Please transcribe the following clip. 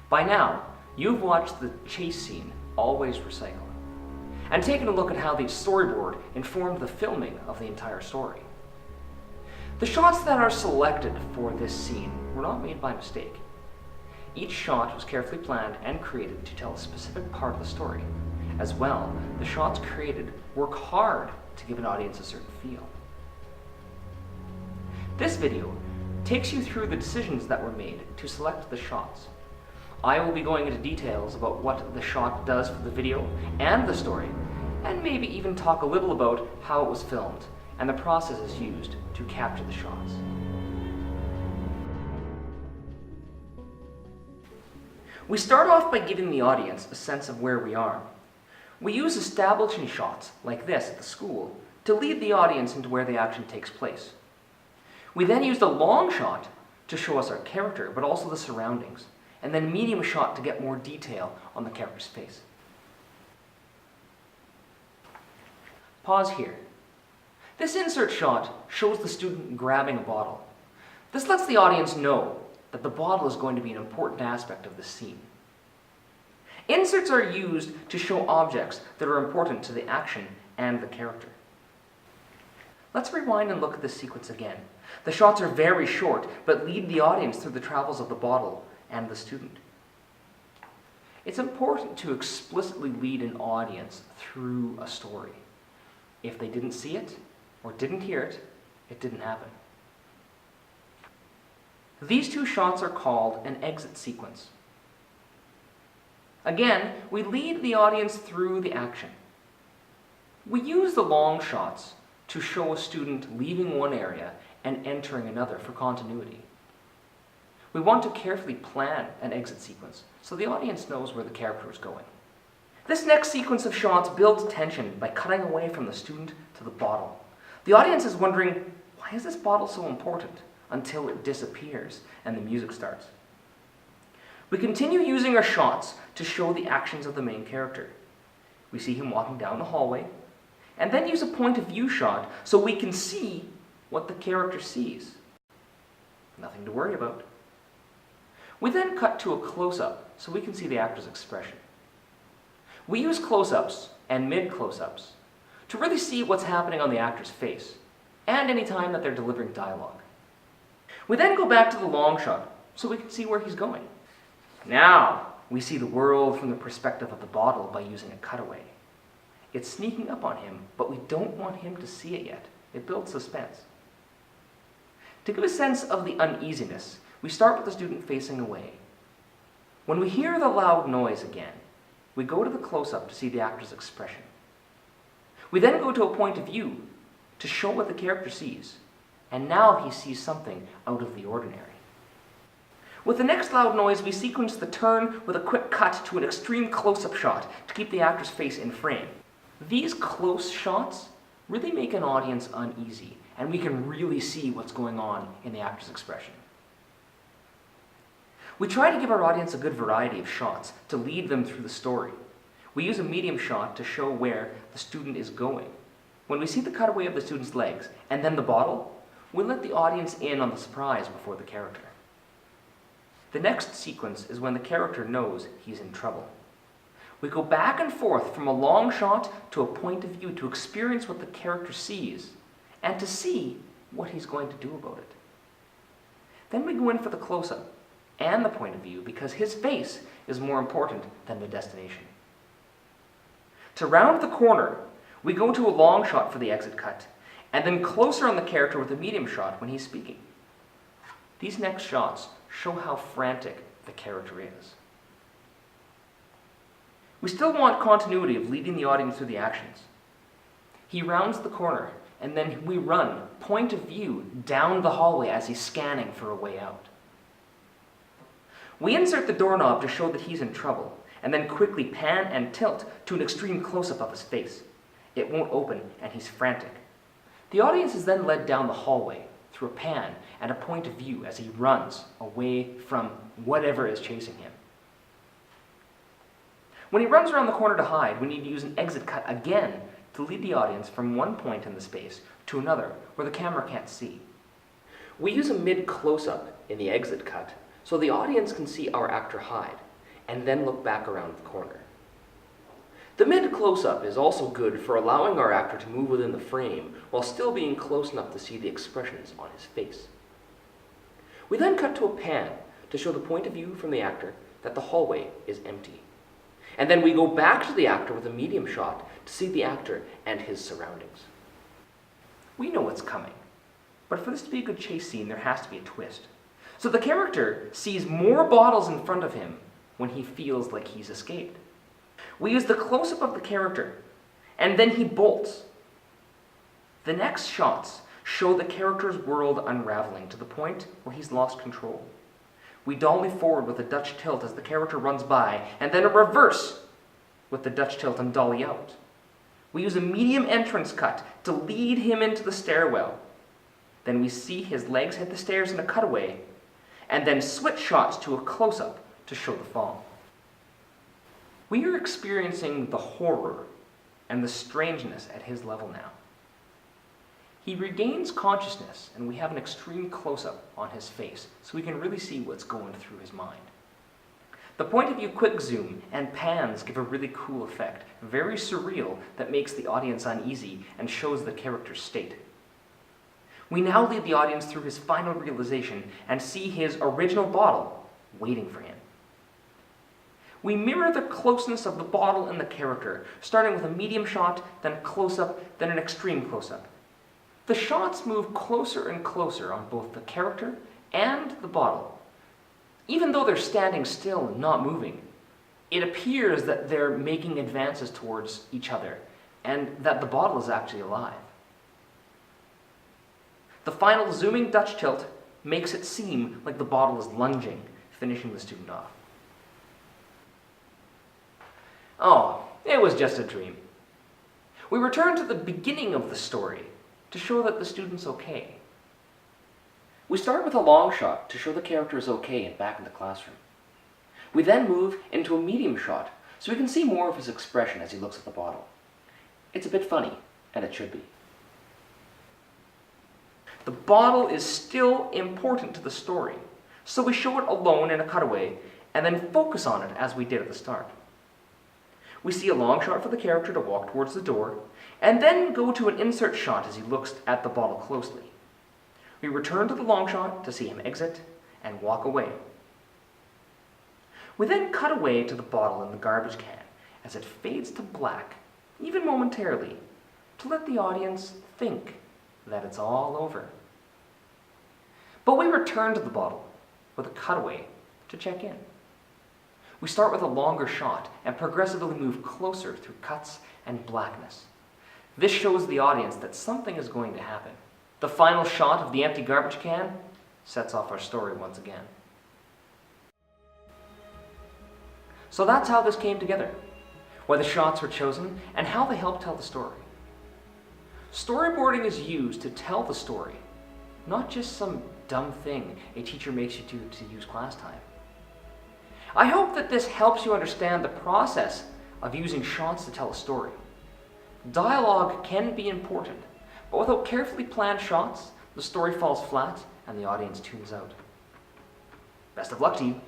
By now, you've watched the chase scene, Always Recycle, and taken a look at how the storyboard informed the filming of the entire story. The shots that are selected for this scene were not made by mistake. Each shot was carefully planned and created to tell a specific part of the story. As well, the shots created work hard to give an audience a certain feel. This video takes you through the decisions that were made to select the shots. I will be going into details about what the shot does for the video and the story, and maybe even talk a little about how it was filmed and the processes used to capture the shots. We start off by giving the audience a sense of where we are. We use establishing shots, like this at the school, to lead the audience into where the action takes place. We then use the long shot to show us our character, but also the surroundings, and then medium shot to get more detail on the character's face. Pause here. This insert shot shows the student grabbing a bottle. This lets the audience know that the bottle is going to be an important aspect of the scene. Inserts are used to show objects that are important to the action and the character. Let's rewind and look at this sequence again. The shots are very short, but lead the audience through the travels of the bottle and the student. It's important to explicitly lead an audience through a story. If they didn't see it or didn't hear it, it didn't happen. These two shots are called an exit sequence. Again, we lead the audience through the action. We use the long shots to show a student leaving one area and entering another for continuity. We want to carefully plan an exit sequence so the audience knows where the character is going. This next sequence of shots builds tension by cutting away from the student to the bottle. The audience is wondering, why is this bottle so important? Until it disappears and the music starts. We continue using our shots to show the actions of the main character. We see him walking down the hallway, and then use a point of view shot so we can see what the character sees. Nothing to worry about. We then cut to a close-up so we can see the actor's expression. We use close-ups and mid-close-ups to really see what's happening on the actor's face, and any time that they're delivering dialogue. We then go back to the long shot so we can see where he's going. Now, we see the world from the perspective of the bottle by using a cutaway. It's sneaking up on him, but we don't want him to see it yet. It builds suspense. To give a sense of the uneasiness, we start with the student facing away. When we hear the loud noise again, we go to the close-up to see the actor's expression. We then go to a point of view to show what the character sees, and now he sees something out of the ordinary. With the next loud noise, we sequence the turn with a quick cut to an extreme close-up shot to keep the actor's face in frame. These close shots really make an audience uneasy, and we can really see what's going on in the actor's expression. We try to give our audience a good variety of shots to lead them through the story. We use a medium shot to show where the student is going. When we see the cutaway of the student's legs and then the bottle, we let the audience in on the surprise before the character. The next sequence is when the character knows he's in trouble. We go back and forth from a long shot to a point of view to experience what the character sees and to see what he's going to do about it. Then we go in for the close-up and the point of view because his face is more important than the destination. To round the corner, we go to a long shot for the exit cut, and then closer on the character with a medium shot when he's speaking. These next shots show how frantic the character is. We still want continuity of leading the audience through the actions. He rounds the corner, and then we run, point of view, down the hallway as he's scanning for a way out. We insert the doorknob to show that he's in trouble, and then quickly pan and tilt to an extreme close-up of his face. It won't open, and he's frantic. The audience is then led down the hallway through a pan and a point of view as he runs away from whatever is chasing him. When he runs around the corner to hide, we need to use an exit cut again to lead the audience from one point in the space to another where the camera can't see. We use a mid close-up in the exit cut so the audience can see our actor hide, and then look back around the corner. The mid-close-up is also good for allowing our actor to move within the frame while still being close enough to see the expressions on his face. We then cut to a pan to show the point of view from the actor that the hallway is empty. And then we go back to the actor with a medium shot to see the actor and his surroundings. We know what's coming, but for this to be a good chase scene, there has to be a twist. So the character sees more bottles in front of him when he feels like he's escaped. We use the close-up of the character, and then he bolts. The next shots show the character's world unraveling to the point where he's lost control. We dolly forward with a Dutch tilt as the character runs by, and then a reverse with the Dutch tilt and dolly out. We use a medium entrance cut to lead him into the stairwell. Then we see his legs hit the stairs in a cutaway, and then switch shots to a close-up to show the fall. We are experiencing the horror and the strangeness at his level now. He regains consciousness, and we have an extreme close-up on his face, so we can really see what's going through his mind. The point of view quick zoom and pans give a really cool effect, very surreal, that makes the audience uneasy and shows the character's state. We now lead the audience through his final realization and see his original bottle waiting for him. We mirror the closeness of the bottle and the character, starting with a medium shot, then a close-up, then an extreme close-up. The shots move closer and closer on both the character and the bottle. Even though they're standing still and not moving, it appears that they're making advances towards each other, and that the bottle is actually alive. The final zooming Dutch tilt makes it seem like the bottle is lunging, finishing the student off. Oh, it was just a dream. We return to the beginning of the story to show that the student's okay. We start with a long shot to show the character is okay and back in the classroom. We then move into a medium shot so we can see more of his expression as he looks at the bottle. It's a bit funny, and it should be. The bottle is still important to the story, so we show it alone in a cutaway and then focus on it as we did at the start. We see a long shot for the character to walk towards the door, and then go to an insert shot as he looks at the bottle closely. We return to the long shot to see him exit and walk away. We then cut away to the bottle in the garbage can as it fades to black, even momentarily, to let the audience think that it's all over. But we return to the bottle with a cutaway to check in. We start with a longer shot and progressively move closer through cuts and blackness. This shows the audience that something is going to happen. The final shot of the empty garbage can sets off our story once again. So that's how this came together, why the shots were chosen, and how they help tell the story. Storyboarding is used to tell the story, not just some dumb thing a teacher makes you do to use class time. I hope that this helps you understand the process of using shots to tell a story. Dialogue can be important, but without carefully planned shots, the story falls flat and the audience tunes out. Best of luck to you.